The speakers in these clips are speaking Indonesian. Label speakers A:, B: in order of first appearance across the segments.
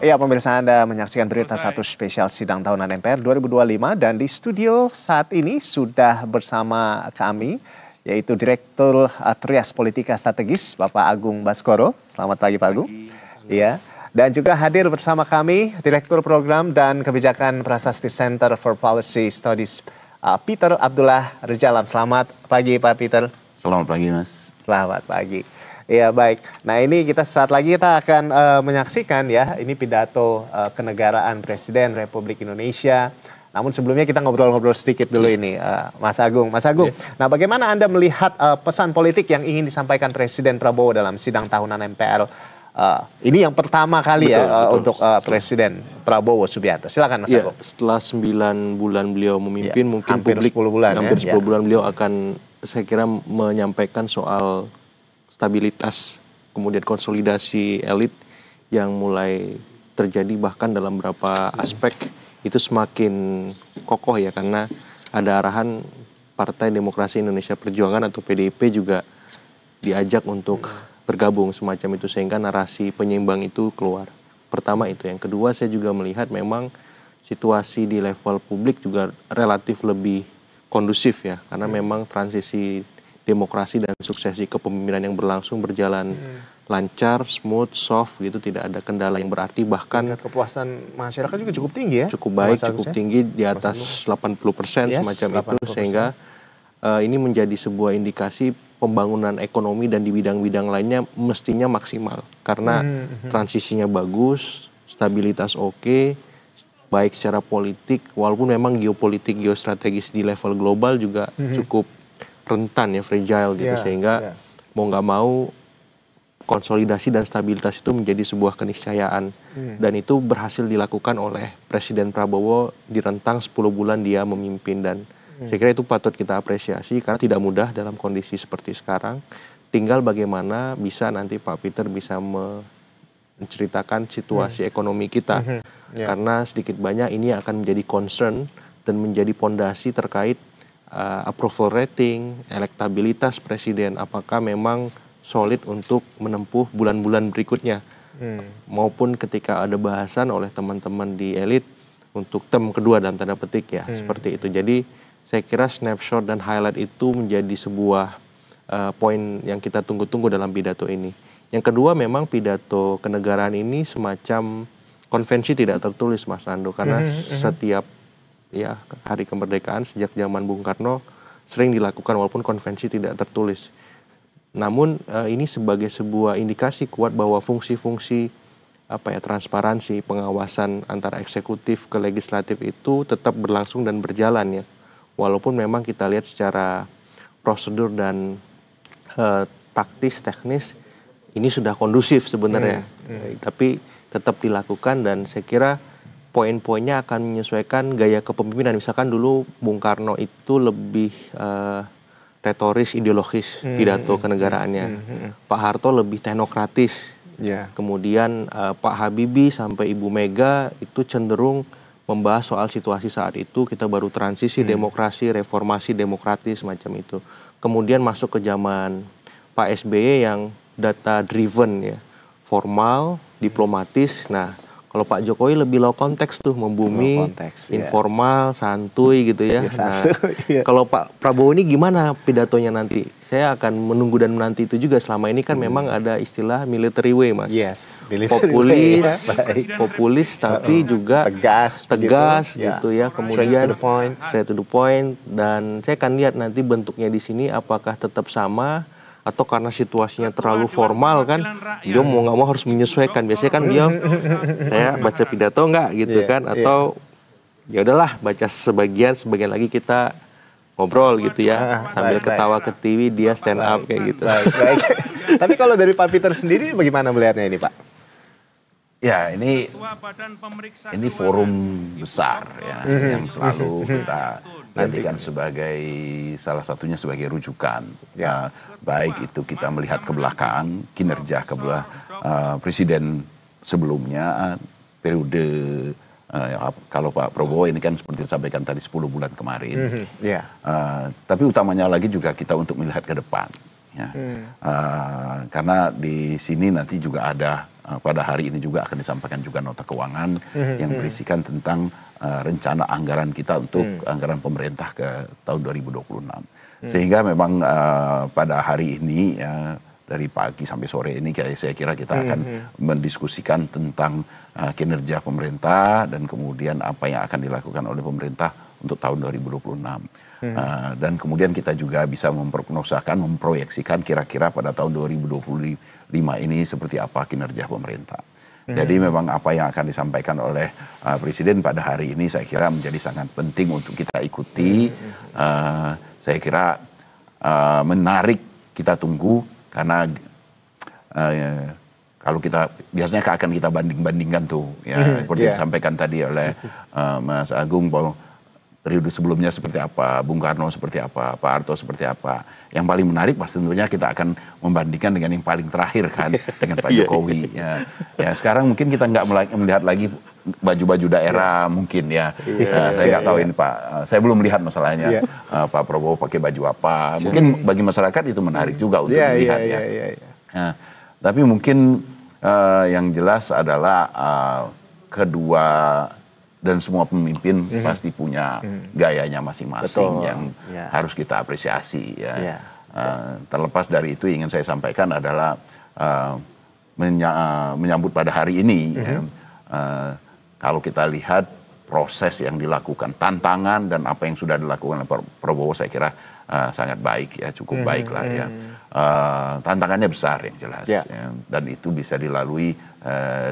A: Iya, pemirsa, Anda menyaksikan berita satu spesial sidang tahunan MPR 2025 dan di studio saat ini sudah bersama kami yaitu Direktur Trias Politika Strategis Bapak Agung Baskoro. Selamat pagi Pak Agung. Iya. Dan juga hadir bersama kami Direktur Program dan Kebijakan Prasasti Center for Policy Studies Peter Abdullah Rejalam. Selamat pagi Pak Peter.
B: Selamat pagi Mas.
A: Selamat pagi. Ya baik. Nah ini saat lagi kita akan menyaksikan ya ini pidato kenegaraan Presiden Republik Indonesia. Namun sebelumnya kita ngobrol-ngobrol sedikit dulu ini Mas Agung. Mas Agung, nah bagaimana Anda melihat pesan politik yang ingin disampaikan Presiden Prabowo dalam sidang tahunan MPR? Ini yang pertama kali untuk Presiden Prabowo Subianto. Silakan Mas Agung.
C: Setelah 9 bulan beliau memimpin, mungkin
A: hampir
C: publik
A: 10 bulan,
C: hampir 10 bulan beliau akan saya kira menyampaikan soal stabilitas, kemudian konsolidasi elit yang mulai terjadi bahkan dalam beberapa aspek itu semakin kokoh ya, karena ada arahan Partai Demokrasi Indonesia Perjuangan atau PDIP juga diajak untuk bergabung semacam itu, sehingga narasi penyeimbang itu keluar. Pertama itu. Yang kedua, saya juga melihat memang situasi di level publik juga relatif lebih kondusif ya, karena memang transisi demokrasi dan suksesi kepemimpinan yang berjalan lancar, smooth, soft gitu, tidak ada kendala yang berarti, bahkan
A: kepuasan masyarakat juga cukup tinggi ya.
C: Cukup baik, cukup tinggi di atas 80% semacam itu, sehingga ini menjadi sebuah indikasi pembangunan ekonomi dan di bidang-bidang lainnya mestinya maksimal karena transisinya bagus, stabilitas oke, baik secara politik walaupun memang geopolitik, geostrategis di level global juga cukup rentan ya, fragile gitu, sehingga mau nggak mau konsolidasi dan stabilitas itu menjadi sebuah keniscayaan dan itu berhasil dilakukan oleh Presiden Prabowo di rentang 10 bulan dia memimpin, dan saya kira itu patut kita apresiasi karena tidak mudah dalam kondisi seperti sekarang. Tinggal bagaimana bisa nanti Pak Peter bisa menceritakan situasi ekonomi kita karena sedikit banyak ini akan menjadi concern dan menjadi pondasi terkait approval rating, elektabilitas presiden, apakah memang solid untuk menempuh bulan-bulan berikutnya, maupun ketika ada bahasan oleh teman-teman di elit untuk term kedua dalam tanda petik ya, seperti itu. Jadi saya kira snapshot dan highlight itu menjadi sebuah poin yang kita tunggu-tunggu dalam pidato ini. Yang kedua, memang pidato kenegaraan ini semacam konvensi tidak tertulis Mas Ando, karena setiap ya hari kemerdekaan sejak zaman Bung Karno sering dilakukan walaupun konvensi tidak tertulis. Namun ini sebagai sebuah indikasi kuat bahwa fungsi-fungsi transparansi, pengawasan antara eksekutif ke legislatif itu tetap berlangsung dan berjalan ya. Walaupun memang kita lihat secara prosedur dan taktis, teknis ini sudah kondusif sebenarnya. Tapi tetap dilakukan dan saya kira poin-poinnya akan menyesuaikan gaya kepemimpinan. Misalkan dulu Bung Karno itu lebih retoris, ideologis pidato kenegaraannya. Pak Harto lebih teknokratis. Kemudian Pak Habibie sampai Ibu Mega itu cenderung membahas soal situasi saat itu. Kita baru transisi demokrasi, reformasi demokratis macam itu. Kemudian masuk ke zaman Pak SBY yang data driven ya, formal, diplomatis. Nah, kalau Pak Jokowi lebih low konteks tuh, membumi, informal, santuy gitu ya. Nah, kalau Pak Prabowo ini gimana pidatonya nanti? Saya akan menunggu dan menanti itu juga. Selama ini kan memang ada istilah military way, Mas. Populis tapi juga tegas gitu ya. Kemudian straight to the point. Dan saya akan lihat nanti bentuknya di sini apakah tetap sama atau karena situasinya terlalu formal kan, dia mau nggak mau harus menyesuaikan. Biasanya kan dia, saya baca pidato nggak gitu kan, atau ya udahlah baca sebagian lagi kita ngobrol gitu ya, sambil ketawa ke TV dia stand up kayak gitu.
A: Tapi kalau dari Pak Peter sendiri bagaimana melihatnya ini Pak?
B: Ya ini forum besar ya, yang selalu kita jadikan sebagai salah satunya sebagai rujukan. Ya, baik itu kita melihat ke belakang kinerja presiden sebelumnya, periode kalau Pak Prabowo ini kan seperti disampaikan tadi 10 bulan kemarin. Tapi utamanya lagi juga kita untuk melihat ke depan. Ya. Karena di sini nanti juga ada pada hari ini juga akan disampaikan juga nota keuangan yang berisikan tentang rencana anggaran kita untuk anggaran pemerintah ke tahun 2026. Sehingga memang pada hari ini dari pagi sampai sore ini saya kira kita akan mendiskusikan tentang kinerja pemerintah dan kemudian apa yang akan dilakukan oleh pemerintah untuk tahun 2026. Dan kemudian kita juga bisa memprognosakan, memproyeksikan kira-kira pada tahun 2025 ini seperti apa kinerja pemerintah. Jadi memang apa yang akan disampaikan oleh Presiden pada hari ini saya kira menjadi sangat penting untuk kita ikuti. Saya kira menarik, kita tunggu, karena kalau kita biasanya akan kita banding-bandingkan tuh, ya seperti disampaikan tadi oleh Mas Agung bahwa periode sebelumnya seperti apa, Bung Karno seperti apa, Pak Harto seperti apa. Yang paling menarik pasti tentunya kita akan membandingkan dengan yang paling terakhir kan, dengan Pak Jokowi. Ya sekarang mungkin kita nggak melihat lagi baju-baju daerah mungkin ya. Saya nggak tahu ini Pak, saya belum melihat masalahnya Pak Prabowo pakai baju apa. Mungkin bagi masyarakat itu menarik juga untuk dilihat ya. Tapi mungkin yang jelas adalah kedua dan semua pemimpin pasti punya gayanya masing-masing yang harus kita apresiasi ya. Terlepas dari itu ingin saya sampaikan adalah menyambut pada hari ini kalau kita lihat proses yang dilakukan, tantangan dan apa yang sudah dilakukan oleh Prabowo saya kira sangat baik ya, cukup baik lah ya. Tantangannya besar yang jelas ya, dan itu bisa dilalui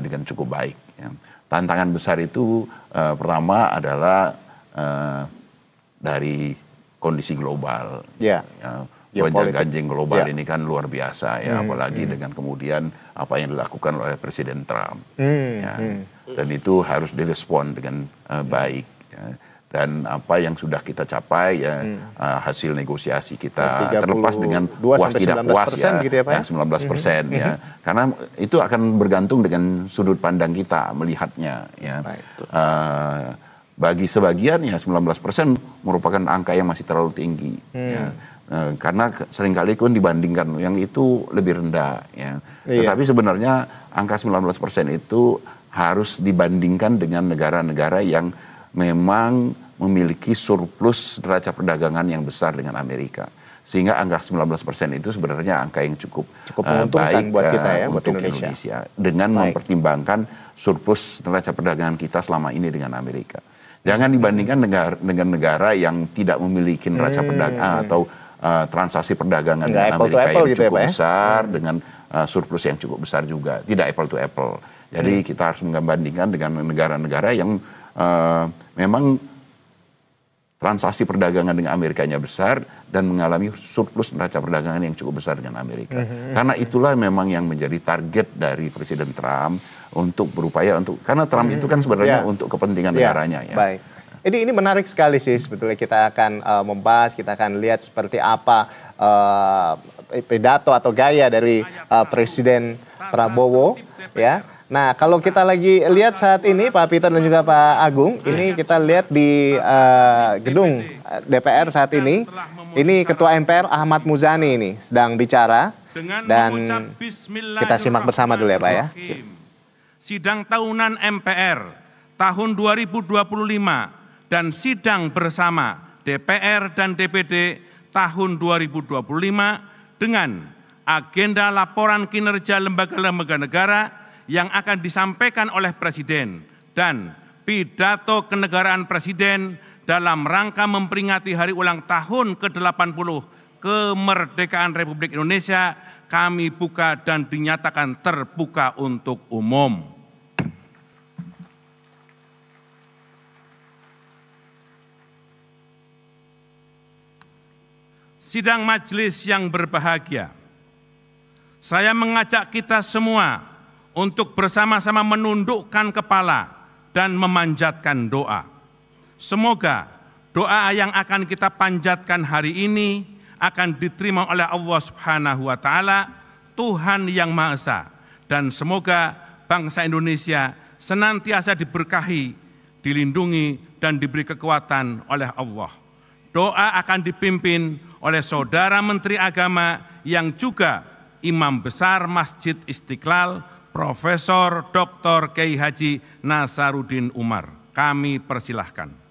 B: dengan cukup baik ya. Tantangan besar itu pertama adalah dari kondisi global. Gonjang-ganjing global ini kan luar biasa ya, apalagi dengan kemudian apa yang dilakukan oleh Presiden Trump. Dan itu harus direspon dengan baik. Ya. Dan apa yang sudah kita capai ya, hasil negosiasi kita terlepas dengan puas tidak puas ya, gitu ya, Pak, 19% ya, karena itu akan bergantung dengan sudut pandang kita melihatnya ya. Bagi sebagian ya 19% merupakan angka yang masih terlalu tinggi ya. Karena seringkali kan dibandingkan yang itu lebih rendah ya. Tetapi sebenarnya angka 19% itu harus dibandingkan dengan negara-negara yang memang memiliki surplus neraca perdagangan yang besar dengan Amerika. Sehingga angka 19% itu sebenarnya angka yang cukup baik buat kita ya, untuk Indonesia. Dengan mempertimbangkan surplus neraca perdagangan kita selama ini dengan Amerika. Jangan dibandingkan dengan negara yang tidak memiliki neraca perdagangan atau transaksi perdagangan dengan Amerika yang cukup besar, dengan surplus yang cukup besar juga. Tidak apple to apple. Jadi kita harus membandingkan dengan negara-negara yang memang transaksi perdagangan dengan Amerikanya besar dan mengalami surplus neraca perdagangan yang cukup besar dengan Amerika. Karena itulah memang yang menjadi target dari Presiden Trump untuk berupaya untuk, karena Trump itu kan sebenarnya untuk kepentingan negaranya ya.
A: Baik. Ini menarik sekali sih sebetulnya, kita akan membahas, kita akan lihat seperti apa pidato atau gaya dari Presiden Prabowo ya. Nah, kalau kita lagi lihat saat ini Pak Peter dan juga Pak Agung, ini kita lihat di gedung DPR saat ini Ketua MPR Ahmad Muzani ini sedang bicara, dan kita simak bersama dulu ya Pak ya.
D: Sidang tahunan MPR tahun 2025 dan sidang bersama DPR dan DPD tahun 2025 dengan agenda laporan kinerja lembaga-lembaga negara yang akan disampaikan oleh Presiden dan pidato kenegaraan Presiden dalam rangka memperingati hari ulang tahun ke-80 kemerdekaan Republik Indonesia kami buka dan dinyatakan terbuka untuk umum. Sidang majelis yang berbahagia, saya mengajak kita semua untuk bersama-sama menundukkan kepala dan memanjatkan doa. Semoga doa yang akan kita panjatkan hari ini akan diterima oleh Allah Subhanahu wa Ta'ala, Tuhan yang Maha Esa, dan semoga bangsa Indonesia senantiasa diberkahi, dilindungi, dan diberi kekuatan oleh Allah. Doa akan dipimpin oleh Saudara Menteri Agama yang juga Imam Besar Masjid Istiqlal, Profesor Dr. Kiai Haji Nasaruddin Umar. Kami persilahkan.